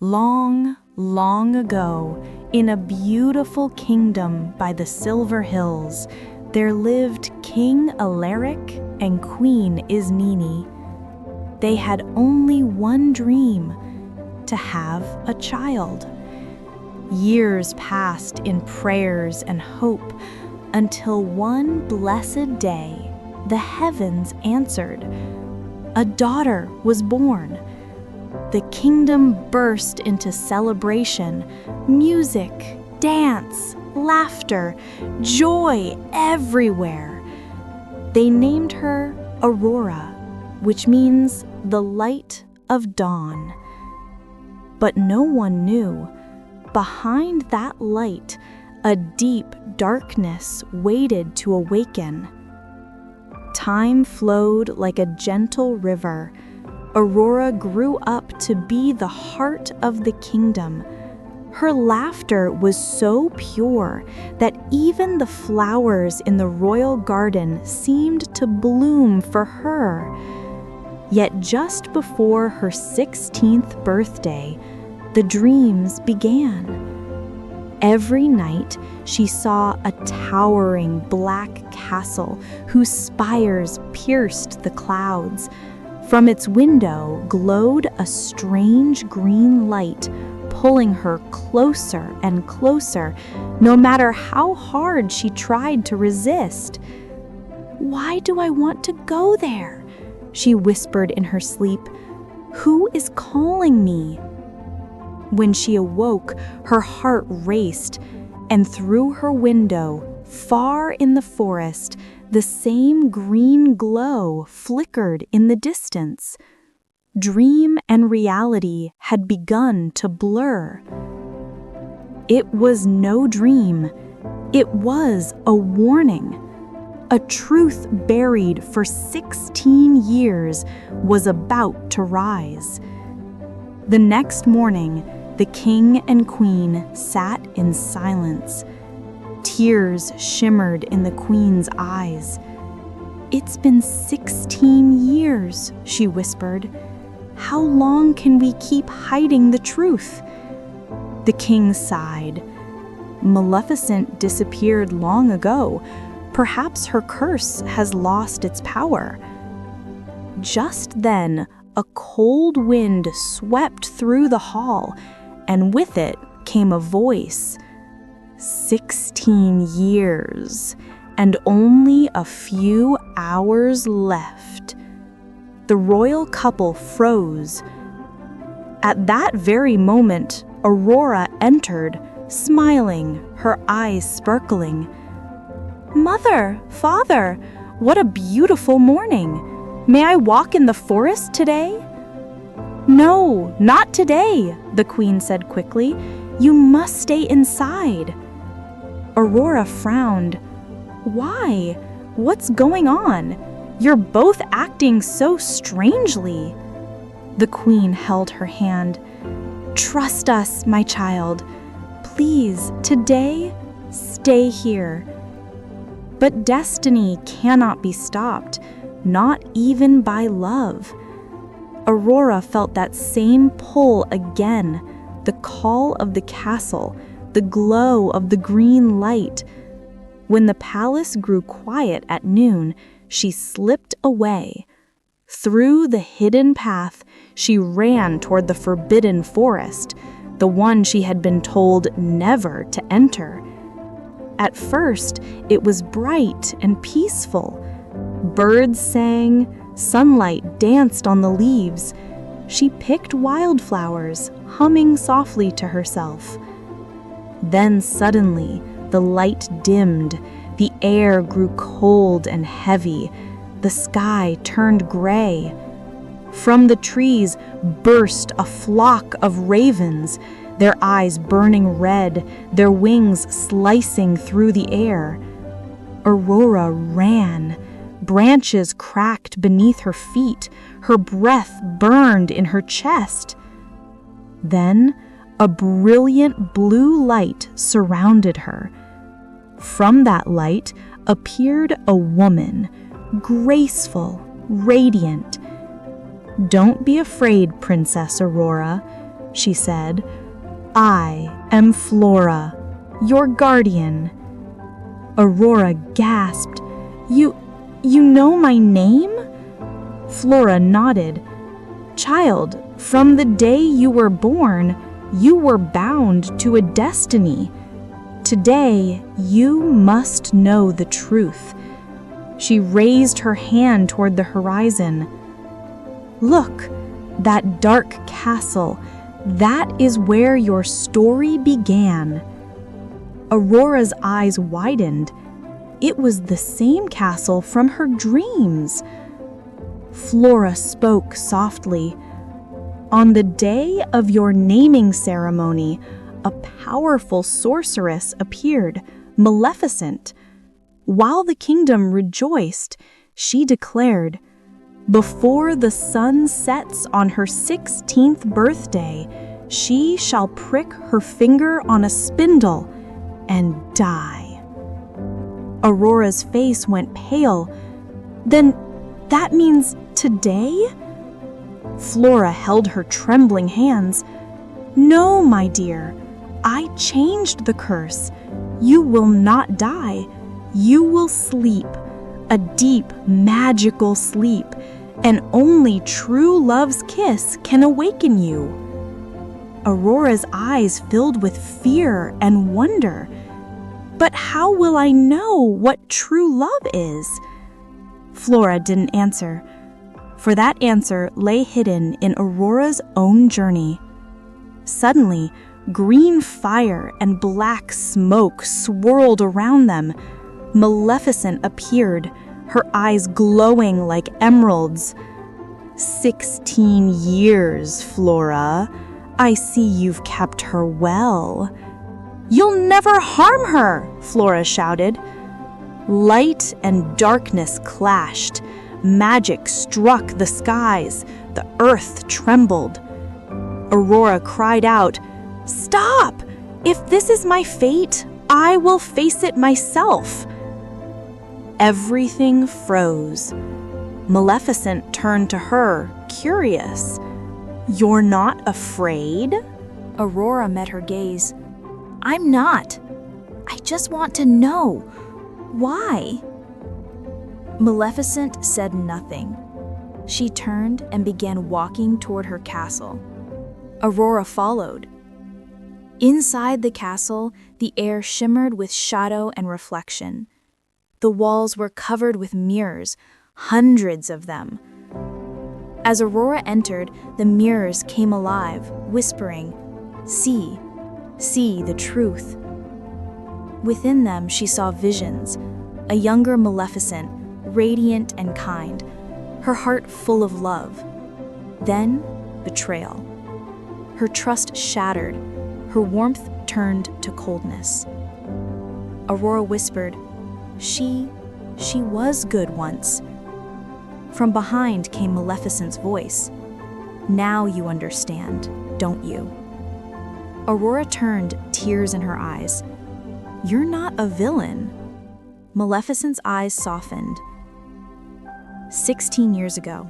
Long, long ago, in a beautiful kingdom by the Silver Hills, there lived King Alaric and Queen Ismene. They had only one dream: to have a child. Years passed in prayers and hope until one blessed day, the heavens answered. A daughter was born. The kingdom burst into celebration, music, dance, laughter, joy everywhere. They named her Aurora, which means the light of dawn. But no one knew, behind that light, a deep darkness waited to awaken. Time flowed like a gentle river. Aurora grew up to be the heart of the kingdom. Her laughter was so pure that even the flowers in the royal garden seemed to bloom for her. Yet just before her 16th birthday, the dreams began. Every night, she saw a towering black castle whose spires pierced the clouds. From its window glowed a strange green light, pulling her closer and closer, no matter how hard she tried to resist. "Why do I want to go there?" she whispered in her sleep. "Who is calling me?" When she awoke, her heart raced, and through her window, far in the forest, the same green glow flickered in the distance. Dream and reality had begun to blur. It was no dream. It was a warning. A truth buried for 16 years was about to rise. The next morning, the king and queen sat in silence. Tears shimmered in the queen's eyes. "It's been 16 years, she whispered. "How long can we keep hiding the truth?" The king sighed. "Maleficent disappeared long ago. Perhaps her curse has lost its power." Just then, a cold wind swept through the hall, and with it came a voice. 16 years, and only a few hours left. The royal couple froze. At that very moment, Aurora entered, smiling, her eyes sparkling. "Mother, father, what a beautiful morning! May I walk in the forest today?" "No, not today," the queen said quickly. "You must stay inside." Aurora frowned. "Why? What's going on? You're both acting so strangely." The queen held her hand. "Trust us, my child. Please, today, stay here." But destiny cannot be stopped, not even by love. Aurora felt that same pull again, the call of the castle, the glow of the green light. When the palace grew quiet at noon, she slipped away. Through the hidden path, she ran toward the forbidden forest, the one she had been told never to enter. At first, it was bright and peaceful. Birds sang, sunlight danced on the leaves. She picked wildflowers, humming softly to herself. Then suddenly, the light dimmed, the air grew cold and heavy, the sky turned gray. From the trees burst a flock of ravens, their eyes burning red, their wings slicing through the air. Aurora ran. Branches cracked beneath her feet, her breath burned in her chest. Then, a brilliant blue light surrounded her. From that light appeared a woman, graceful, radiant. "Don't be afraid, Princess Aurora. she said. "I am Flora, your guardian." Aurora gasped. You know my name?" Flora nodded. "Child, from the day you were born, you were bound to a destiny. Today, you must know the truth." She raised her hand toward the horizon. "Look, that dark castle, that is where your story began." Aurora's eyes widened. It was the same castle from her dreams. Flora spoke softly. "On the day of your naming ceremony, a powerful sorceress appeared, Maleficent. While the kingdom rejoiced, she declared, 'Before the sun sets on her 16th birthday, she shall prick her finger on a spindle and die.'" Aurora's face went pale. "Then that means today?" Flora held her trembling hands. "No, my dear, I changed the curse. You will not die. You will sleep, a deep, magical sleep, and only true love's kiss can awaken you." Aurora's eyes filled with fear and wonder. "But how will I know what true love is?" Flora didn't answer, for that answer lay hidden in Aurora's own journey. Suddenly, green fire and black smoke swirled around them. Maleficent appeared, her eyes glowing like emeralds. 16 years, Flora. I see you've kept her well." "You'll never harm her!" Flora shouted. Light and darkness clashed. Magic struck the skies. The earth trembled. Aurora cried out, "Stop! If this is my fate, I will face it myself." Everything froze. Maleficent turned to her, curious. "You're not afraid?" Aurora met her gaze. "I'm not. I just want to know. Why?" Maleficent said nothing. She turned and began walking toward her castle. Aurora followed. Inside the castle, the air shimmered with shadow and reflection. The walls were covered with mirrors, hundreds of them. As Aurora entered, the mirrors came alive, whispering, "See, see the truth." Within them, she saw visions, a younger Maleficent, radiant and kind, her heart full of love. Then, betrayal. Her trust shattered, her warmth turned to coldness. Aurora whispered, She was good once." From behind came Maleficent's voice. "Now you understand, don't you?" Aurora turned, tears in her eyes. "You're not a villain." Maleficent's eyes softened. 16 years ago,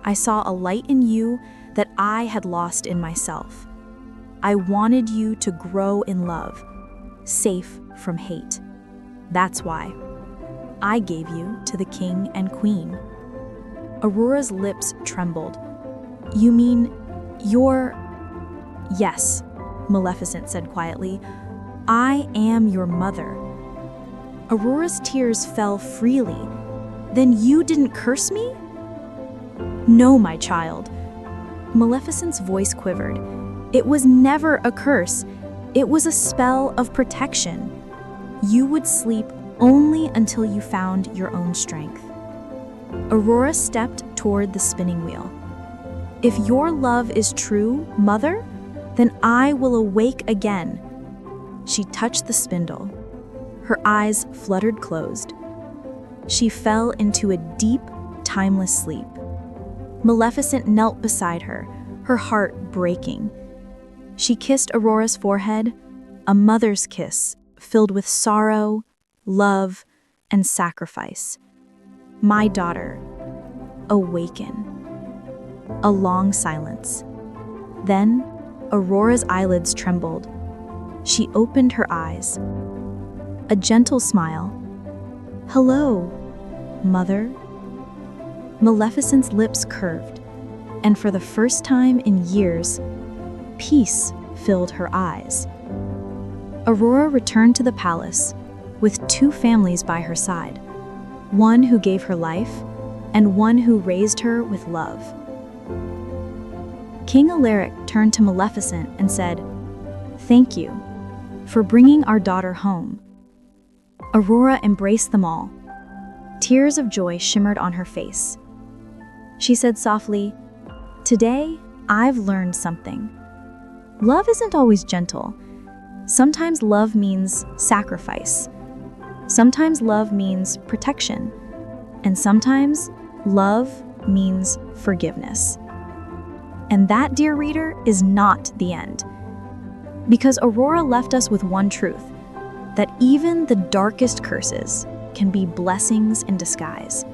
I saw a light in you that I had lost in myself. I wanted you to grow in love, safe from hate. That's why I gave you to the king and queen." Aurora's lips trembled. "You mean you're—" "Yes," Maleficent said quietly. "I am your mother." Aurora's tears fell freely. "Then you didn't curse me?" "No, my child." Maleficent's voice quivered. "It was never a curse. It was a spell of protection. You would sleep only until you found your own strength." Aurora stepped toward the spinning wheel. "If your love is true, Mother, then I will awake again." She touched the spindle. Her eyes fluttered closed. She fell into a deep, timeless sleep. Maleficent knelt beside her, her heart breaking. She kissed Aurora's forehead, a mother's kiss filled with sorrow, love, and sacrifice. "My daughter, awaken." A long silence. Then Aurora's eyelids trembled. She opened her eyes. A gentle smile. "Hello, Mother." Maleficent's lips curved, and for the first time in years, peace filled her eyes. Aurora returned to the palace with two families by her side, one who gave her life and one who raised her with love. King Alaric turned to Maleficent and said, "Thank you for bringing our daughter home." Aurora embraced them all. Tears of joy shimmered on her face. She said softly, "Today, I've learned something. Love isn't always gentle. Sometimes love means sacrifice. Sometimes love means protection. And sometimes love means forgiveness." And that, dear reader, is not the end. Because Aurora left us with one truth, that even the darkest curses can be blessings in disguise.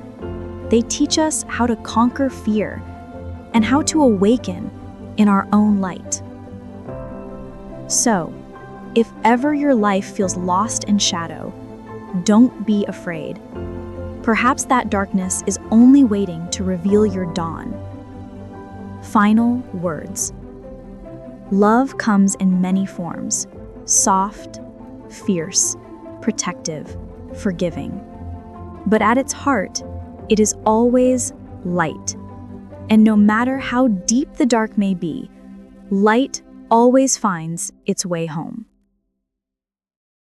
They teach us how to conquer fear and how to awaken in our own light. So, if ever your life feels lost in shadow, don't be afraid. Perhaps that darkness is only waiting to reveal your dawn. Final words. Love comes in many forms: soft, fierce, protective, forgiving. But at its heart, it is always light. And no matter how deep the dark may be, light always finds its way home.